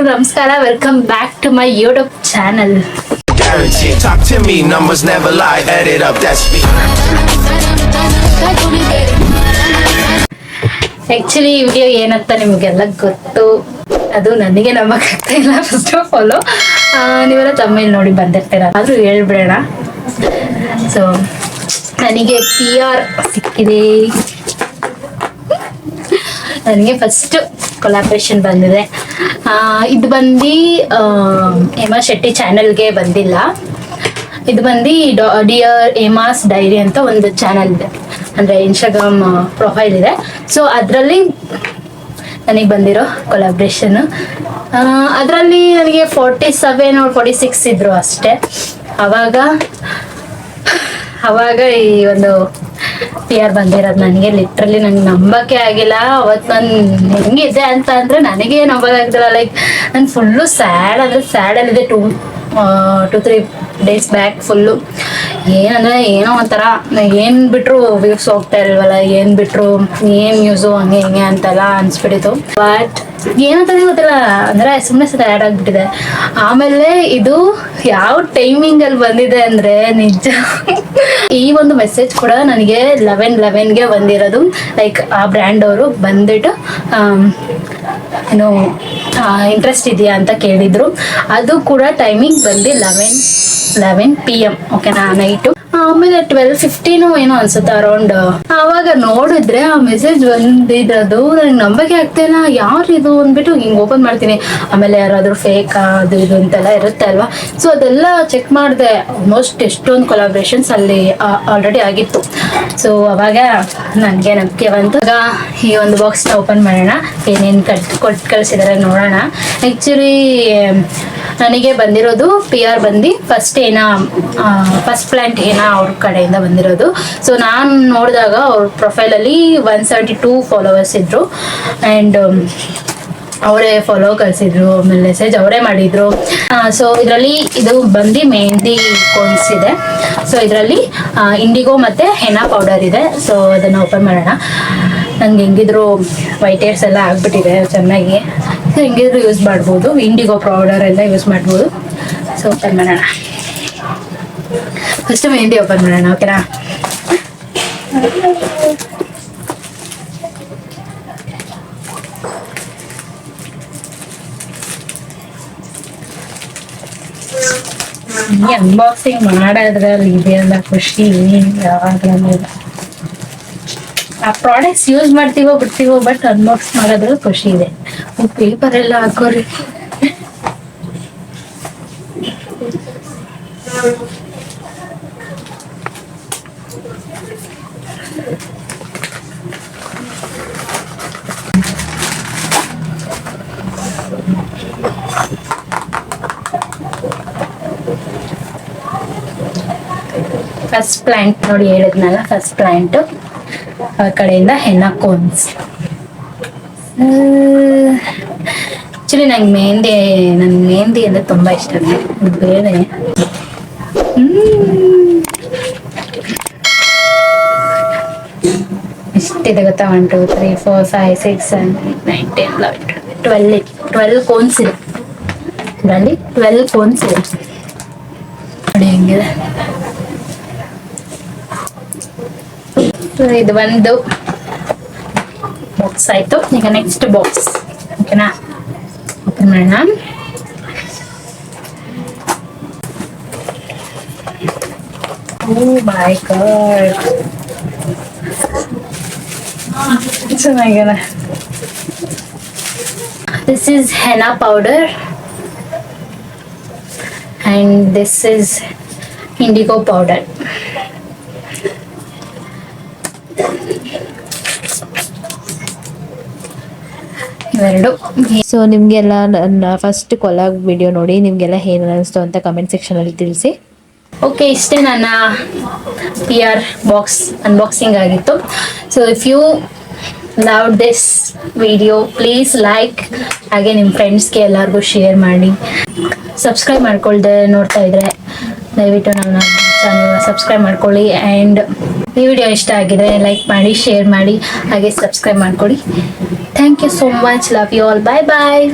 ನಮಸ್ಕಾರ, welcome back to my YouTube channel. Talk to me, numbers never lie, add it up, that's me. Actually ಈ video ಏನಂತ ನಿಮಗೆಲ್ಲ ಗೊತ್ತು, ಅದು ನನಗೆ ನಂಬಕ್ಕಾಗ್ತಾ ಇಲ್ಲ. ಫಸ್ಟ್ ಆಫ್ ಆಲ್ ನೀವೆಲ್ಲ ತಮಿಳ್ ನೋಡಿ ಬಂದಿರ್ತೀರ, ಆದರೂ ಹೇಳ್ಬಿಡೋಣ. ಸೊ ನನಗೆ PR ಸಿಕ್ಕಿದೆ. ನನಗೆ ಫಸ್ಟ್ ಕೊಲಾಬ್ರೇಷನ್ ಬಂದಿದೆ. ಇದು ಬಂದು ಹೇಮಾ ಶೆಟ್ಟಿ ಚಾನಲ್ಗೆ ಬಂದಿಲ್ಲ. ಇದು ಬಂದು ಡಿಯರ್ ಹೇಮಾಸ್ ಡೈರಿ ಅಂತ ಒಂದು ಚಾನಲ್ ಇದೆ, ಅಂದರೆ ಇನ್ಸ್ಟಾಗ್ರಾಮ್ ಪ್ರೊಫೈಲ್ ಇದೆ. ಸೊ ಅದರಲ್ಲಿ ನನಗೆ ಬಂದಿರೋ ಕೊಲಾಬ್ರೇಷನ್. ಅದರಲ್ಲಿ ನನಗೆ 47 or 46 ಇದ್ರು ಅಷ್ಟೇ. ಅವಾಗ ಈ ಒಂದು PR ಬಂದಿರೋದು ನನಗೆ ಲಿಟ್ರಲಿ ನಂಗೆ ನಂಬಕ್ಕೆ ಆಗಿಲ್ಲ. ಅವತ್ತು ನಾನು ಹೆಂಗಿದೆ ಅಂತ ಅಂದರೆ ನನಗೆ ನಂಬೋದಾಗ್ತಿಲ್ಲ. ಲೈಕ್ ನಾನು ಫುಲ್ಲು ಸ್ಯಾಡ್ ಅಂದರೆ ಸ್ಯಾಡಲ್ಲಿದೆ. 2-3 ಡೇಸ್ ಬ್ಯಾಕ್ ಫುಲ್ಲು ಏನಂದರೆ ಏನೋ ಒಂಥರ ಏನು ಬಿಟ್ಟರು ವ್ಯೂಸ್ ಹೋಗ್ತಾ ಇರಲ್ವಲ್ಲ, ಏನು ಬಿಟ್ಟರು ಏನು ನ್ಯೂಸು ಹಂಗೆ ಹಿಂಗೆ ಅಂತೆಲ್ಲ ಅನಿಸ್ಬಿಟ್ಟಿತ್ತು. ಬಟ್ ಏನಂತಾನೆ ಗೊತ್ತಿಲ್ಲ, ಅಂದರೆ ಸುಮ್ಮನೆ ಸ್ಯಾಡ್ ಆಗಿಬಿಟ್ಟಿದೆ. ಆಮೇಲೆ ಇದು ಯಾವ ಟೈಮಿಂಗಲ್ಲಿ ಬಂದಿದೆ ಅಂದರೆ ನಿಜ ಈ ಒಂದು ಮೆಸೇಜ್ ಕೂಡ ನನಗೆ 11/11ಗೆ ಬಂದಿರೋದು. ಲೈಕ್ ಆ ಬ್ರ್ಯಾಂಡ್ ಅವರು ಬಂದ್ಬಿಟ್ಟು ಏನು ಇಂಟ್ರೆಸ್ಟ್ ಇದೆಯಾ ಅಂತ ಕೇಳಿದ್ರು. ಅದು ಕೂಡ ಟೈಮಿಂಗ್ ಬಂದು 11 PM ಓಕೆನಾ, ನೈಟು. ಆಮೇಲೆ 12:15 ಏನೋ ಅನ್ಸುತ್ತೆ ಅರೌಂಡ್. ಆವಾಗ ನೋಡಿದ್ರೆ ಆ ಮೆಸೇಜ್ ಬಂದಿದ್ದು ನನಗೆ ನಂಬಕ್ಕೆ ಆಗ್ತಾಯಿಲ್ಲ. ಯಾರಿದು ಅಂದ್ಬಿಟ್ಟು ಹಿಂಗೆ ಓಪನ್ ಮಾಡ್ತೀನಿ. ಆಮೇಲೆ ಯಾರಾದರೂ ಫೇಕ್ ಅದು ಇದು ಅಂತೆಲ್ಲ ಇರುತ್ತೆ ಅಲ್ವಾ. ಸೊ ಅದೆಲ್ಲ ಚೆಕ್ ಮಾಡಿದೆ. ಆಲ್ಮೋಸ್ಟ್ ಎಷ್ಟೊಂದು ಕೊಲಾಬ್ರೇಷನ್ಸ್ ಅಲ್ಲಿ ಆಲ್ರೆಡಿ ಆಗಿತ್ತು. ಸೊ ಅವಾಗ ನನಗೆ ನಂಬಿಕೆ ಬಂತು. ಆಗ ಈ ಒಂದು ಬಾಕ್ಸ್ನ ಓಪನ್ ಮಾಡೋಣ, ಏನೇನು ಕೊಟ್ಟು ಕಳಿಸಿದ್ದಾರೆ ನೋಡೋಣ. ಆ್ಯಕ್ಚುಲಿ ನನಗೆ ಬಂದಿರೋದು PR ಬಂದು ಫಸ್ಟ್ ಪ್ಲಾಂಟ್ ಅವ್ರ ಕಡೆಯಿಂದ ಬಂದಿರೋದು. ಸೊ ನಾನು ನೋಡಿದಾಗ ಅವ್ರ ಪ್ರೊಫೈಲಲ್ಲಿ 172 ಫಾಲೋವರ್ಸ್ ಇದ್ರು. ಆ್ಯಂಡ್ ಅವರೇ ಫಾಲೋ ಕಳಿಸಿದ್ರು, ಆಮೇಲೆ ಮೆಸೇಜ್ ಅವರೇ ಮಾಡಿದ್ರು. ಸೊ ಇದರಲ್ಲಿ ಇದು ಬಂದು ಮೆಹಂದಿ ಕೋನ್ಸ್ ಇದೆ. ಸೊ ಇದರಲ್ಲಿ ಇಂಡಿಗೋ ಮತ್ತು ಹೆನಾ ಪೌಡರ್ ಇದೆ. ಸೊ ಅದನ್ನು ಓಪನ್ ಮಾಡೋಣ. ನನಗೆ ಹೆಂಗಿದ್ರು ವೈಟ್ ಹೇರ್ಸ್ ಎಲ್ಲ ಆಗಿಬಿಟ್ಟಿದೆ ಚೆನ್ನಾಗಿ. ಸೊ ಹೆಂಗಿದ್ರು ಯೂಸ್ ಮಾಡ್ಬೋದು, ಇಂಡಿಗೋ ಪೌಡರ್ ಎಲ್ಲ ಯೂಸ್ ಮಾಡ್ಬೋದು. ಸೊ ಓಪನ್ ಮಾಡೋಣ. ಫಸ್ಟ್ ಮೆಹಂದಿ ಓಪನ್ ಮಾಡೋಣ, ಓಕೆನಾ. ಅನ್ಬಾಕ್ಸಿಂಗ್ ಮಾಡೋದ್ರಲ್ಲಿ ಇದೆಯಲ್ಲ ಖುಷಿ ಯಾವಾಗಲೂ. ಆ ಪ್ರಾಡಕ್ಟ್ಸ್ ಯೂಸ್ ಮಾಡ್ತೀವೋ ಬಿಡ್ತೀವೋ, ಬಟ್ ಅನ್ಬಾಕ್ಸ್ ಮಾಡೋದ್ರಲ್ಲಿ ಖುಷಿ ಇದೆ. ಪೇಪರ್ ಎಲ್ಲ ಹಾಕೋರಿ. ಫಸ್ಟ್ ಪ್ಲಾಂಟ್ ನೋಡಿ, ಹೇಳಿದ್ನಲ್ಲ ಫಸ್ಟ್ ಪ್ಲಾಂಟು. ಆ ಕಡೆಯಿಂದ ಹೆನ್ನಾ ಕೋನ್ಸ್. ಆ್ಯಕ್ಚುಲಿ ನಂಗೆ ಮೆಹಂದಿ ಅಂದರೆ ತುಂಬ ಇಷ್ಟ. ಬೇರೆ ಎಷ್ಟಿದೆ ಗೊತ್ತಾ? 1 2 3 4 5 6 7 8 9 10 11 12 ಕೋನ್ಸ್ ಇದೆ. ಇದರಲ್ಲಿ 12 ಕೋನ್ಸ್ ಇದೆ ನೋಡಿ ಹೆಂಗಿದೆ. ಇದು ಒಂದು ಬಾಕ್ಸ್ ಆಯ್ತು. ಈಗ ನೆಕ್ಸ್ಟ್ ಬಾಕ್ಸ್, ಓಕೆನಾ, ಓಪನ್ ಮಾಡೋಣ. ಓ ಮೈ ಗಾಡ್, ಚೆನ್ನಾಗಿದೆ. This is ಹೆನಾ powder and this is indigo powder. ಇವೆರಡು. ಸೊ ನಿಮಗೆಲ್ಲ ನನ್ನ ಫಸ್ಟ್ ಕೊಲಾಬ್ ವಿಡಿಯೋ ನೋಡಿ ನಿಮಗೆಲ್ಲ ಏನು ಅನಿಸ್ತು ಅಂತ ಕಮೆಂಟ್ ಸೆಕ್ಷನಲ್ಲಿ ತಿಳಿಸಿ. ಓಕೆ, ಇಷ್ಟೇ ನನ್ನ PR ಬಾಕ್ಸ್ ಅನ್ಬಾಕ್ಸಿಂಗ್ ಆಗಿತ್ತು. So if you love this video please like, ಹಾಗೆ ನಿಮ್ಮ ಫ್ರೆಂಡ್ಸ್ಗೆ ಎಲ್ಲರಿಗೂ ಶೇರ್ ಮಾಡಿ. ಸಬ್ಸ್ಕ್ರೈಬ್ ಮಾಡ್ಕೊಳ್ದೆ ನೋಡ್ತಾ ಇದ್ರೆ ದಯವಿಟ್ಟು ನನ್ನ ಚಾನಲ್ನ ಸಬ್ಸ್ಕ್ರೈಬ್ ಮಾಡ್ಕೊಳ್ಳಿ. ಆ್ಯಂಡ್ ಈ ವಿಡಿಯೋ ಇಷ್ಟ ಆಗಿದ್ರೆ ಲೈಕ್ ಮಾಡಿ, ಶೇರ್ ಮಾಡಿ, ಹಾಗೆ ಸಬ್ಸ್ಕ್ರೈಬ್ ಮಾಡ್ಕೊಳ್ಳಿ. Thank you so much. Love you all. Bye bye.